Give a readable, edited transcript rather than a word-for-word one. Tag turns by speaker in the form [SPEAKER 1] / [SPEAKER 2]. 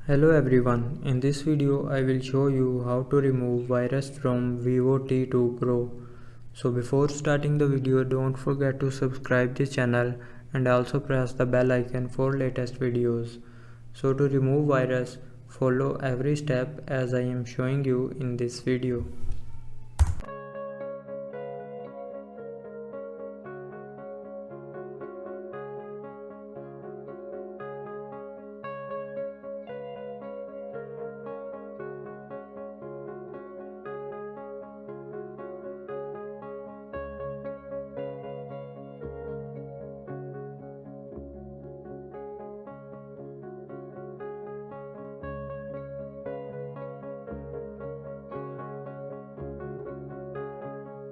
[SPEAKER 1] Hello everyone, in this video I will show you how to remove virus from Vivo T2 Pro. So before starting the video, don't forget to subscribe this channel and also press the bell icon for latest videos. So to remove virus, follow every step as I am showing you in this video.